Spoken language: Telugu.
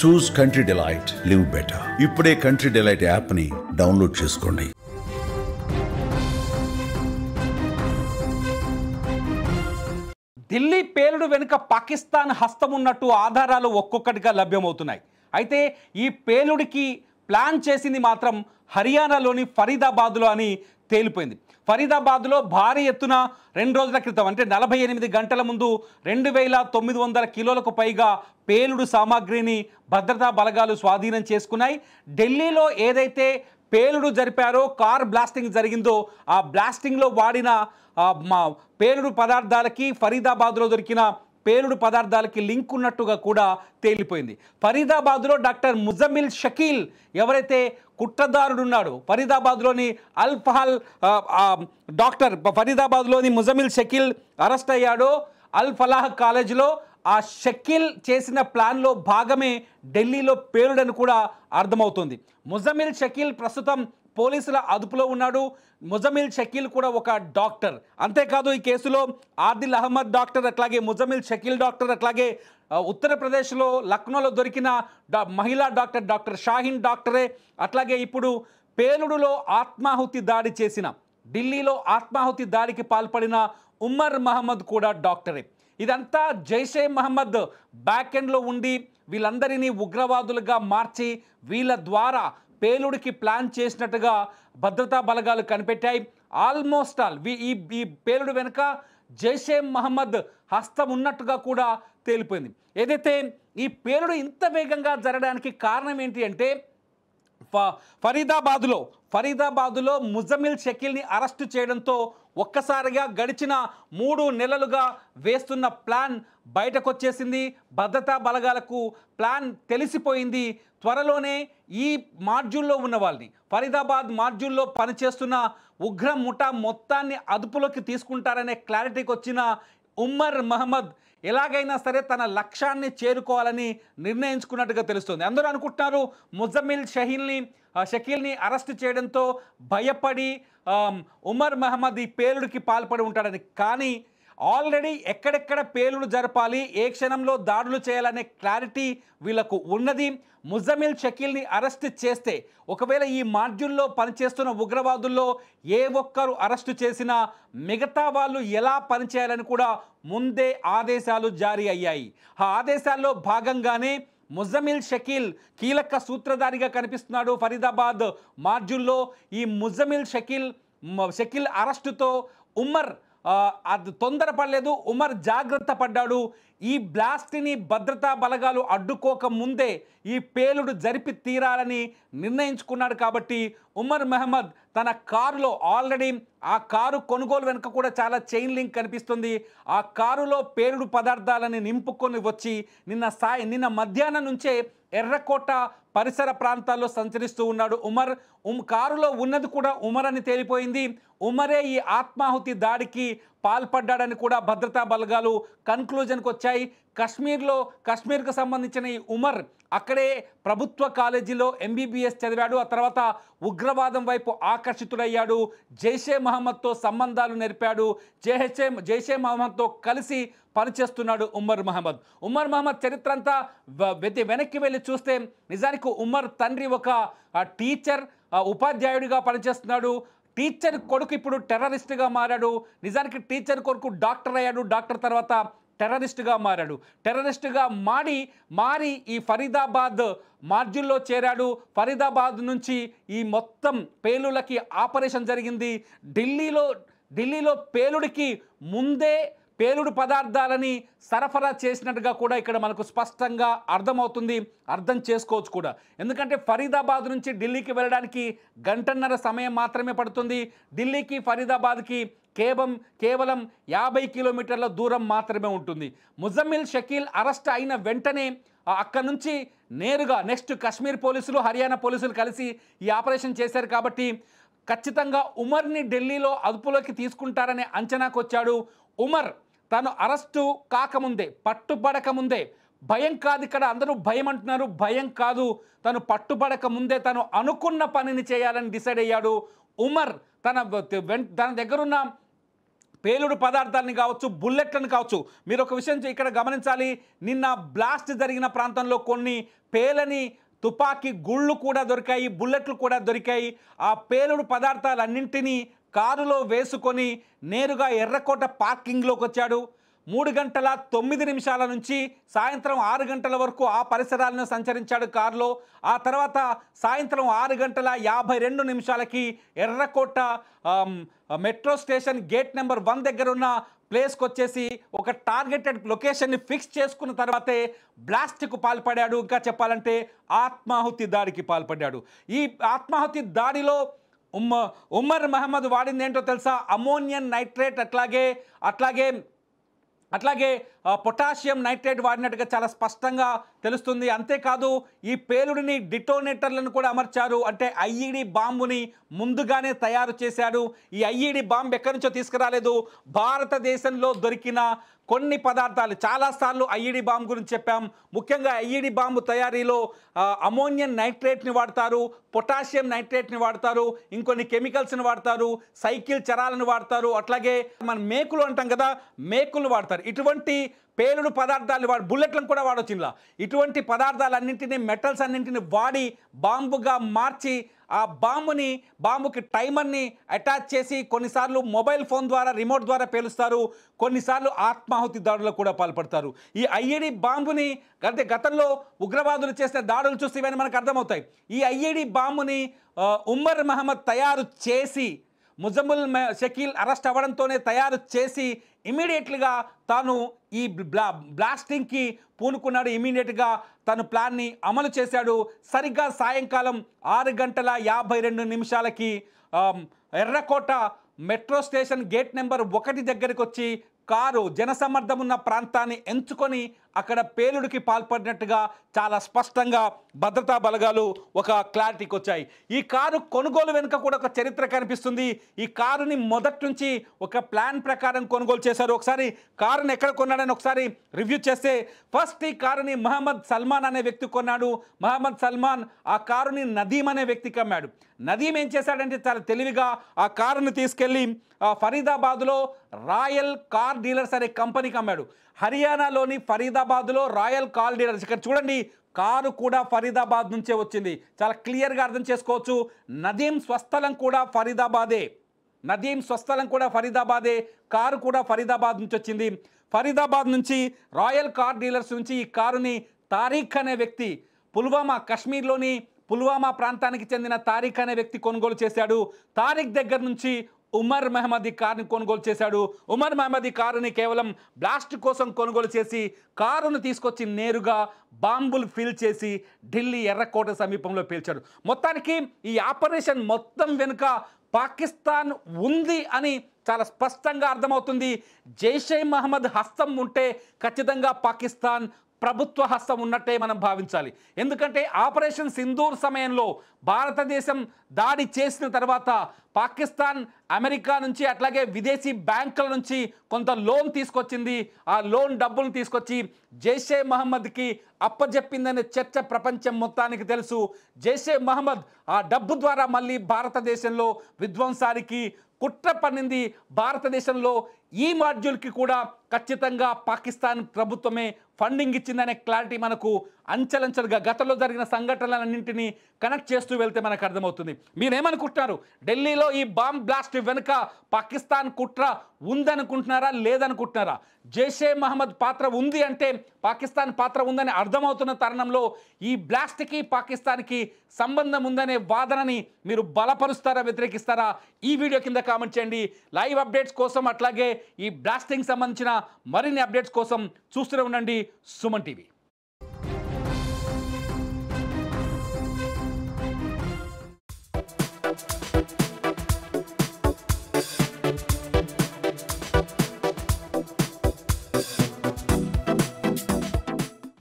చూస్ కంట్రీ డిలైట్, లివ్ బెటర్. ఇప్పుడే కంట్రీ డిలైట్ యాప్ని డౌన్లోడ్ చేసుకోండి. ఢిల్లీ పేలుడు వెనుక పాకిస్తాన్ హస్తం ఉన్నట్టు ఆధారాలు ఒక్కొక్కటిగా లభ్యమవుతున్నాయి. అయితే ఈ పేలుడికి ప్లాన్ చేసింది మాత్రం హర్యానాలోని ఫరీదాబాద్లో అని తేలిపోయింది. ఫరీదాబాద్లో భారీ ఎత్తున 2 రోజుల క్రితం అంటే 48 గంటల ముందు 2900 కిలోలకు పైగా పేలుడు సామాగ్రిని భద్రతా బలగాలు స్వాధీనం చేసుకున్నాయి. ఢిల్లీలో ఏదైతే పేలుడు జరిపారో, కార్ బ్లాస్టింగ్ జరిగిందో, ఆ బ్లాస్టింగ్లో వాడిన పేలుడు పదార్థాలకి ఫరీదాబాద్లో దొరికిన పేలుడు పదార్థాలకి లింక్ ఉన్నట్టుగా కూడా తేలిపోయింది. ఫరీదాబాద్లో డాక్టర్ ముజమిల్ షకీల్ ఎవరైతే కుట్రదారుడు ఉన్నాడు, ఫరీదాబాద్లోని అల్ ఫహల్ డాక్టర్ ఫరీదాబాద్లోని ముజమిల్ షకీల్ అరెస్ట్ అయ్యాడో అల్ ఫలాహ్ కాలేజీలో, ఆ షకీల్ చేసిన ప్లాన్లో భాగమే ఢిల్లీలో పేలుడని కూడా అర్థమవుతుంది. ముజమిల్ షకీల్ ప్రస్తుతం పోలీసుల అదుపులో ఉన్నాడు. ముజమిల్ షకీల్ కూడా ఒక డాక్టర్. అంతేకాదు ఈ కేసులో ఆదిల్ అహ్మద్ డాక్టర్, అట్లాగే ముజమిల్ షకీల్ డాక్టర్, అట్లాగే ఉత్తరప్రదేశ్లో లక్నోలో దొరికిన మహిళా డాక్టర్ డాక్టర్ షాహీన్ డాక్టరే, అట్లాగే ఇప్పుడు పేలుడులో ఆత్మాహుతి దాడి చేసిన, ఢిల్లీలో ఆత్మాహుతి దాడికి పాల్పడిన ఉమర్ మహమ్మద్ కూడా డాక్టరే. ఇదంతా జైషే మహమ్మద్ బ్యాక్ ఎండ్లో ఉండి వీళ్ళందరినీ ఉగ్రవాదులుగా మార్చి వీళ్ళ ద్వారా పేలుడికి ప్లాన్ చేసినట్టుగా భద్రతా బలగాలు కనిపెట్టాయి. ఆల్మోస్ట్ ఆల్ ఈ పేలుడు వెనుక జైషే మహమ్మద్ హస్తం ఉన్నట్టుగా కూడా తేలిపోయింది. ఏదైతే ఈ పేలుడు ఇంత వేగంగా జరగడానికి కారణం ఏంటి అంటే, ఫరీదాబాదులో ముజమిల్ షకీల్ని అరెస్టు చేయడంతో ఒక్కసారిగా గడిచిన 3 నెలలుగా వేస్తున్న ప్లాన్ బయటకు వచ్చేసింది. భద్రతా బలగాలకు ప్లాన్ తెలిసిపోయింది. త్వరలోనే ఈ మాడ్యూల్లో ఉన్న వాళ్ళని, ఫరీదాబాద్ మాడ్యూల్లో పనిచేస్తున్న ఉగ్ర ముఠా మొత్తాన్ని అదుపులోకి తీసుకుంటారనే క్లారిటీకి వచ్చిన ఉమర్ మహమ్మద్ ఎలాగైనా సరే తన లక్ష్యాన్ని చేరుకోవాలని నిర్ణయించుకున్నట్టుగా తెలుస్తుంది. అందరూ అనుకుంటున్నారు ముజమిల్ షకీల్ని అరెస్ట్ చేయడంతో భయపడి ఉమర్ మహమ్మద్ ఈ పేలుడికి పాల్పడి ఉంటాడని. కానీ ఆల్రెడీ ఎక్కడెక్కడ పేలుడు జరపాలి, ఏ క్షణంలో దాడులు చేయాలనే క్లారిటీ వీళ్ళకు ఉన్నది. ముజమిల్ షకీల్ని అరెస్ట్ చేస్తే, ఒకవేళ ఈ మాడ్యూల్లో పనిచేస్తున్న ఉగ్రవాదుల్లో ఏ ఒక్కరు అరెస్టు చేసినా మిగతా వాళ్ళు ఎలా పనిచేయాలని కూడా ముందే ఆదేశాలు జారీ అయ్యాయి. ఆ ఆదేశాల్లో భాగంగానే ముజమిల్ షకీల్ కీలక సూత్రధారిగా కనిపిస్తున్నాడు ఫరీదాబాద్ మాడ్యూల్లో. ఈ ముజమిల్ షకీల్ అరెస్టుతో ఉమర్ అది తొందరపడలేదు, ఉమర్ జాగ్రత్త పడ్డాడు. ఈ బ్లాస్ట్ని భద్రతా బలగాలు అడ్డుకోక ముందే ఈ పేలుడు జరిపి తీరాలని నిర్ణయించుకున్నాడు. కాబట్టి ఉమర్ మహమ్మద్ తన కారులో ఆల్రెడీ ఆ కారు కొనుగోలు వెనుక కూడా చాలా చైన్ లింక్ కనిపిస్తుంది. ఆ కారులో పేలుడు పదార్థాలని నింపుకొని వచ్చి నిన్న మధ్యాహ్నం నుంచే ఎర్రకోట పరిసర ప్రాంతాల్లో సంచరిస్తూ ఉన్నాడు ఉమర్. కారులో ఉన్నది కూడా ఉమర్ అని తేలిపోయింది. ఉమరే ఈ ఆత్మాహుతి దాడికి పాల్పడ్డాడని కూడా భద్రతా బలగాలు కన్క్లూజన్కి వచ్చాయి. కాశ్మీర్కు సంబంధించిన ఈ ఉమర్ అక్కడే ప్రభుత్వ కాలేజీలో MBBS చదివాడు. ఆ తర్వాత ఉగ్రవాదం వైపు ఆకర్షితుడయ్యాడు. జైషే మహమ్మద్తో సంబంధాలు నెరిపాడు. జైషే మహమ్మద్తో కలిసి పనిచేస్తున్నాడు ఉమర్ మహమ్మద్ చరిత్ర అంతా వెనక్కి వెళ్ళి చూస్తే నిజానికి ఉమర్ తండ్రి ఒక టీచర్, ఉపాధ్యాయుడిగా పనిచేస్తున్నాడు. టీచర్ కొడుకు ఇప్పుడు టెర్రరిస్ట్గా మారాడు. నిజానికి టీచర్ కొడుకు డాక్టర్ అయ్యాడు. డాక్టర్ తర్వాత టెర్రరిస్ట్గా మారాడు. టెర్రరిస్ట్గా మారి ఈ ఫరీదాబాద్ మాడ్యూల్లో చేరాడు. ఫరీదాబాద్ నుంచి ఈ మొత్తం పేలులకి ఆపరేషన్ జరిగింది. ఢిల్లీలో పేలుడికి ముందే పేలుడు పదార్థాలని సరఫరా చేసినట్టుగా కూడా ఇక్కడ మనకు స్పష్టంగా అర్థమవుతుంది, అర్థం చేసుకోవచ్చు కూడా. ఎందుకంటే ఫరీదాబాద్ నుంచి ఢిల్లీకి వెళ్ళడానికి 1.5 గంటల సమయం మాత్రమే పడుతుంది. ఢిల్లీకి ఫరీదాబాద్కి కేవలం 50 కిలోమీటర్ల దూరం మాత్రమే ఉంటుంది. ముజమిల్ షకీల్ అరెస్ట్ అయిన వెంటనే అక్కడ నుంచి నేరుగా నెక్స్ట్ కాశ్మీర్ పోలీసులు, హర్యానా పోలీసులు కలిసి ఈ ఆపరేషన్ చేశారు. కాబట్టి ఖచ్చితంగా ఉమర్ని ఢిల్లీలో అదుపులోకి తీసుకుంటారనే అంచనాకు వచ్చాడు ఉమర్. తను అరెస్టు కాకముందే, పట్టుబడకముందే, భయం కాదు ఇక్కడ అందరూ భయం అంటున్నారు, భయం కాదు, తను పట్టుబడక ముందే తను అనుకున్న పనిని చేయాలని డిసైడ్ అయ్యాడు ఉమర్. తన దగ్గరున్న పేలుడు పదార్థాలని కావచ్చు, బుల్లెట్లను కావచ్చు. మీరు ఒక విషయం ఇక్కడ గమనించాలి. నిన్న బ్లాస్ట్ జరిగిన ప్రాంతంలో కొన్ని పేలని తుపాకీ గుళ్ళు కూడా దొరికాయి, బుల్లెట్లు కూడా దొరికాయి. ఆ పేలుడు పదార్థాలన్నింటినీ కారులో వేసుకొని నేరుగా ఎర్రకోట పార్కింగ్లోకి వచ్చాడు. 3:09 నుంచి సాయంత్రం 6 గంటల వరకు ఆ పరిసరాలను సంచరించాడు కారులో. ఆ తర్వాత సాయంత్రం 6:52 ఎర్రకోట మెట్రో స్టేషన్ గేట్ నెంబర్ 1 దగ్గర ఉన్న ప్లేస్కి వచ్చేసి ఒక టార్గెటెడ్ లొకేషన్ని ఫిక్స్ చేసుకున్న తర్వాతే బ్లాస్ట్కు పాల్పడ్డాడు. ఇంకా చెప్పాలంటే ఆత్మాహుతి దాడికి పాల్పడ్డాడు. ఈ ఆత్మాహుతి దాడిలో ఉమర్ మహమ్మద్ వాడింది ఏంటో తెలుసా? అమోనియం నైట్రేట్, అట్లాగే పొటాషియం నైట్రేట్ వాడినట్టుగా చాలా స్పష్టంగా తెలుస్తుంది. అంతేకాదు ఈ పేలుడిని డిటోనేటర్లను కూడా అమర్చారు. అంటే ఐఈడి బాంబుని ముందుగానే తయారు చేశాడు. ఈ ఐఈడి బాంబు ఎక్కడి నుంచో తీసుకురాలేదు, భారతదేశంలో దొరికిన కొన్ని పదార్థాలు. చాలాసార్లు ఐఈడి బాంబు గురించి చెప్పాం. ముఖ్యంగా ఐఈడి బాంబు తయారీలో అమోనియం నైట్రేట్ని వాడతారు, పొటాషియం నైట్రేట్ని వాడతారు, ఇంకొన్ని కెమికల్స్ని వాడతారు, సైకిల్ చరాలను వాడతారు, అట్లాగే మన మేకులు అంటాం కదా, మేకులు వాడతారు. ఇటువంటి పేలుడు పదార్థాలు బుల్లెట్లను కూడా వాడవచ్చు. ఇలా ఇటువంటి పదార్థాలన్నింటినీ, మెటల్స్ అన్నింటినీ వాడి బాంబుగా మార్చి ఆ బాంబుకి టైమర్ని అటాచ్ చేసి కొన్నిసార్లు మొబైల్ ఫోన్ ద్వారా, రిమోట్ ద్వారా పేలుస్తారు, కొన్నిసార్లు ఆత్మాహుతి దాడులకు కూడా పాల్పడతారు. ఈ ఐఈడి బాంబుని గతంలో ఉగ్రవాదులు చేసిన దాడులు చూసి ఇవన్నీ మనకు అర్థమవుతాయి. ఈ ఐఈడి బాంబుని ఉమర్ మహమ్మద్ తయారు చేసి, ముజమ్మిల్ షకీల్ అరెస్ట్ అవ్వడంతోనే తయారు చేసి ఇమీడియట్గా తాను ఈ బ్లాస్టింగ్కి పూనుకున్నాడు. ఇమీడియట్గా తను ప్లాన్ని అమలు చేశాడు. సరిగ్గా సాయంకాలం 6:52 ఎర్రకోట మెట్రో స్టేషన్ గేట్ నెంబర్ 1 దగ్గరికి వచ్చి కారు జనసమ్మర్దం ఉన్న ప్రాంతాన్ని ఎంచుకొని అక్కడ పేలుడికి పాల్పడినట్టుగా చాలా స్పష్టంగా భద్రతా బలగాలు ఒక క్లారిటీకి వచ్చాయి. ఈ కారు కొనుగోలు వెనుక కూడా ఒక చరిత్ర కనిపిస్తుంది. ఈ కారుని మొదటి నుంచి ఒక ప్లాన్ ప్రకారం కొనుగోలు చేశారు. ఒకసారి కారుని ఎక్కడ కొన్నాడని ఒకసారి రివ్యూ చేస్తే, ఫస్ట్ ఈ కారుని మహమ్మద్ సల్మాన్ అనే వ్యక్తి కొన్నాడు. మహమ్మద్ సల్మాన్ ఆ కారుని నదీం అనే వ్యక్తికి అమ్మాడు. నదీం ఏం చేశాడంటే చాలా తెలివిగా ఆ కారుని తీసుకెళ్ళి ఫరీదాబాద్లో రాయల్ కార్ డీలర్స్ అనే కంపెనీకి అమ్మాడు. హర్యానాలోని ఫరీదాబాద్లో రాయల్ కార్ డీలర్స్. ఇక్కడ చూడండి, కారు కూడా ఫరీదాబాద్ నుంచే వచ్చింది. చాలా క్లియర్గా అర్థం చేసుకోవచ్చు. నదీం స్వస్థలం కూడా ఫరీదాబాదే, కారు కూడా ఫరీదాబాద్ నుంచి వచ్చింది. ఫరీదాబాద్ నుంచి రాయల్ కార్ డీలర్స్ నుంచి ఈ కారుని తారీఖ్ అనే వ్యక్తి, కాశ్మీర్లోని పుల్వామా ప్రాంతానికి చెందిన తారీఖ్ అనే వ్యక్తి కొనుగోలు చేశాడు. తారీఖ్ దగ్గర నుంచి ఉమర్ మహమ్మద్ ఈ కారుని కొనుగోలు చేశాడు. ఉమర్ మహమ్మద్ ఈ కారుని కేవలం బ్లాస్ట్ కోసం కొనుగోలు చేసి కారును తీసుకొచ్చి నేరుగా బాంబులు ఫిల్ చేసి ఢిల్లీ ఎర్రకోట సమీపంలో పేల్చాడు. మొత్తానికి ఈ ఆపరేషన్ మొత్తం వెనుక పాకిస్తాన్ ఉంది అని చాలా స్పష్టంగా అర్థమవుతుంది. జైషే మహమ్మద్ హస్తం ఉంటే ఖచ్చితంగా పాకిస్తాన్ ప్రభుత్వ హస్తం ఉన్నట్టే మనం భావించాలి. ఎందుకంటే ఆపరేషన్ సింధూర్ సమయంలో భారతదేశం దాడి చేసిన తర్వాత పాకిస్తాన్ అమెరికా నుంచి అట్లాగే విదేశీ బ్యాంకుల నుంచి కొంత లోన్ తీసుకొచ్చింది. ఆ లోన్ డబ్బులు తీసుకొచ్చి జైషే మహమ్మద్కి అప్పజెప్పిందనే చర్చ ప్రపంచం మొత్తానికి తెలుసు. జైషే మహమ్మద్ ఆ డబ్బు ద్వారా మళ్ళీ భారతదేశంలో విధ్వంసానికి కుట్ర పన్నింది. భారతదేశంలో ఈ మాడ్యూల్కి కూడా ఖచ్చితంగా పాకిస్తాన్ ప్రభుత్వమే ఫండింగ్ ఇచ్చిందనే క్లారిటీ మనకు అంచెలంచెలుగా గతంలో జరిగిన సంఘటనలన్నింటినీ కనెక్ట్ చేస్తూ వెళ్తే మనకు అర్థమవుతుంది. మీరేమనుకుంటున్నారు? ఢిల్లీలో ఈ బాంబ్ బ్లాస్ట్ వెనుక పాకిస్తాన్ కుట్ర ఉందనుకుంటున్నారా, లేదనుకుంటున్నారా? జైషే మహమ్మద్ పాత్ర ఉంది అంటే పాకిస్తాన్ పాత్ర ఉందని అర్థమవుతున్న తరుణంలో ఈ బ్లాస్ట్కి పాకిస్తాన్కి సంబంధం ఉందనే వాదనని మీరు బలపరుస్తారా, వ్యతిరేకిస్తారా? ఈ వీడియో కింద కామెంట్ చేయండి. లైవ్ అప్డేట్స్ కోసం అట్లాగే ఈ బ్లాస్టింగ్ సంబంధించిన మరిన్ని అప్డేట్స్ కోసం చూస్తూనే ఉండండి సుమన్ టీవీ.